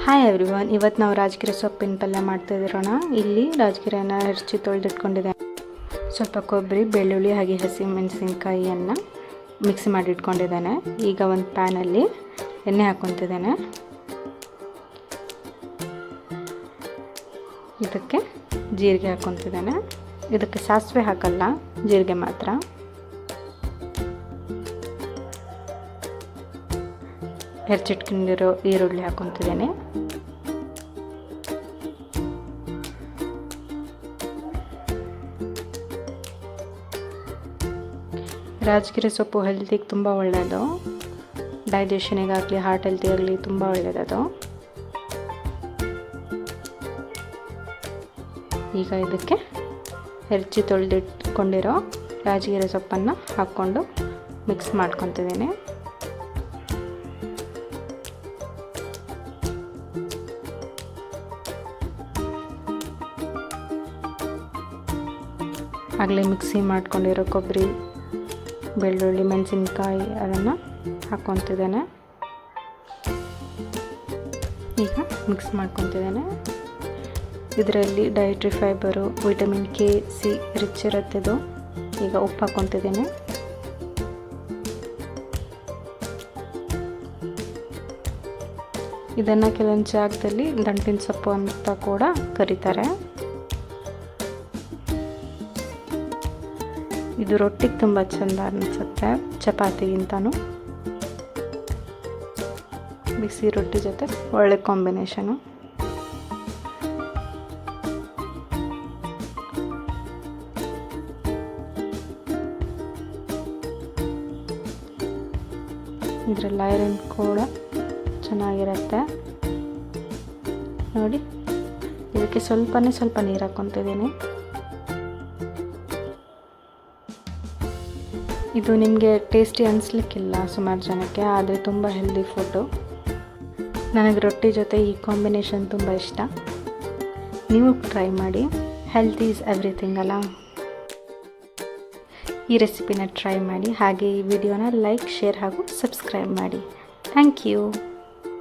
Hi everyone, ಇವತ್ತು ನಾವು ರಾಜಗಿರಿ ಸೊಪ್ಪಿನ ಪಲ್ಯ ಮಾಡ್ತಾಯಿರೋಣ. ಇಲ್ಲಿ ರಾಜಗಿರಿಯನ್ನು ಹೆಚ್ಚಿ ತೊಳೆದಿಟ್ಕೊಂಡಿದ್ದೆ. ಸ್ವಲ್ಪ ಕೊಬ್ಬರಿ, ಬೆಳ್ಳುಳ್ಳಿ ಹಾಗೆ ಹಸಿ ಮೆಣಸಿನ್ಕಾಯಿಯನ್ನು ಮಿಕ್ಸ್ ಮಾಡಿ ಇಟ್ಕೊಂಡಿದ್ದೇನೆ. ಈಗ ಒಂದು ಪ್ಯಾನಲ್ಲಿ ಎಣ್ಣೆ ಹಾಕ್ಕೊತಿದ್ದೇನೆ. ಇದಕ್ಕೆ ಜೀರಿಗೆ ಹಾಕ್ಕೊತಿದ್ದೇನೆ. ಇದಕ್ಕೆ ಸಾಸಿವೆ ಹಾಕಲ್ಲ, ಜೀರಿಗೆ ಮಾತ್ರ. ಹೆಚ್ಚಿಟ್ಕೊಂಡಿರೋ ಈರುಳ್ಳಿ ಹಾಕ್ಕೊತಿದ್ದೇನೆ. ರಾಜಗಿರಿ ಸೊಪ್ಪು ಹೆಲ್ತಿಗೆ ತುಂಬ ಒಳ್ಳೆಯದು. ಡೈಜೆಷನಿಗಾಗಲಿ, ಹಾರ್ಟ್ ಹೆಲ್ತಿಗಾಗಲಿ ತುಂಬ ಒಳ್ಳೆಯದದು. ಈಗ ಇದಕ್ಕೆ ಹೆಚ್ಚಿ ತೊಳೆದಿಟ್ಕೊಂಡಿರೋ ರಾಜಗಿರಿ ಸೊಪ್ಪನ್ನು ಹಾಕ್ಕೊಂಡು ಮಿಕ್ಸ್ ಮಾಡ್ಕೊತಿದ್ದೀನಿ. ಆಗಲೇ ಮಿಕ್ಸಿ ಮಾಡ್ಕೊಂಡಿರೋ ಕೊಬ್ಬರಿ, ಬೆಳ್ಳುಳ್ಳಿ, ಮೆಣಸಿನ್ಕಾಯಿ ಅದನ್ನು ಹಾಕ್ಕೊತಿದ್ದೇನೆ. ಈಗ ಮಿಕ್ಸ್ ಮಾಡ್ಕೊತಿದ್ದೇನೆ. ಇದರಲ್ಲಿ dietary fibre, vitamin K, C rich ಇರುತ್ತಿದ್ದು. ಈಗ ಉಪ್ಪು ಹಾಕ್ಕೊತಿದ್ದೇನೆ. ಇದನ್ನು ಕೆಲವೊಂದು ಜಾಗದಲ್ಲಿ ದಂಟಿನ ಸೊಪ್ಪು ಅಂತ ಕೂಡ ಕರೀತಾರೆ. ಇದು ರೊಟ್ಟಿಗೆ ತುಂಬ ಚೆಂದ ಅನಿಸುತ್ತೆ, ಚಪಾತಿಗಿಂತನೂ. ಬಿಸಿ ರೊಟ್ಟಿ ಜೊತೆ ಒಳ್ಳೆ ಕಾಂಬಿನೇಷನು. ಇದರಲ್ಲಿ ಐರನ್ ಕೂಡ ಚೆನ್ನಾಗಿರುತ್ತೆ ನೋಡಿ. ಇದಕ್ಕೆ ಸ್ವಲ್ಪ ನೀರು ಹಾಕ್ಕೊತಿದ್ದೀನಿ. ಇದು ನಿಮಗೆ ಟೇಸ್ಟಿ ಅನಿಸ್ಲಿಕ್ಕಿಲ್ಲ ಸುಮಾರು ಜನಕ್ಕೆ, ಆದರೆ ತುಂಬ ಹೆಲ್ದಿ ಫುಡ್ಡು. ನನಗೆ ರೊಟ್ಟಿ ಜೊತೆ ಈ ಕಾಂಬಿನೇಷನ್ ತುಂಬ ಇಷ್ಟ. ನೀವು ಟ್ರೈ ಮಾಡಿ. ಹೆಲ್ತ್ ಈಸ್ ಎವ್ರಿಥಿಂಗ್ ಅಲ್ಲ. ಈ ರೆಸಿಪಿನ ಟ್ರೈ ಮಾಡಿ. ಹಾಗೆ ಈ ವಿಡಿಯೋನ ಲೈಕ್, ಶೇರ್ ಹಾಗೂ ಸಬ್ಸ್ಕ್ರೈಬ್ ಮಾಡಿ. Thank you.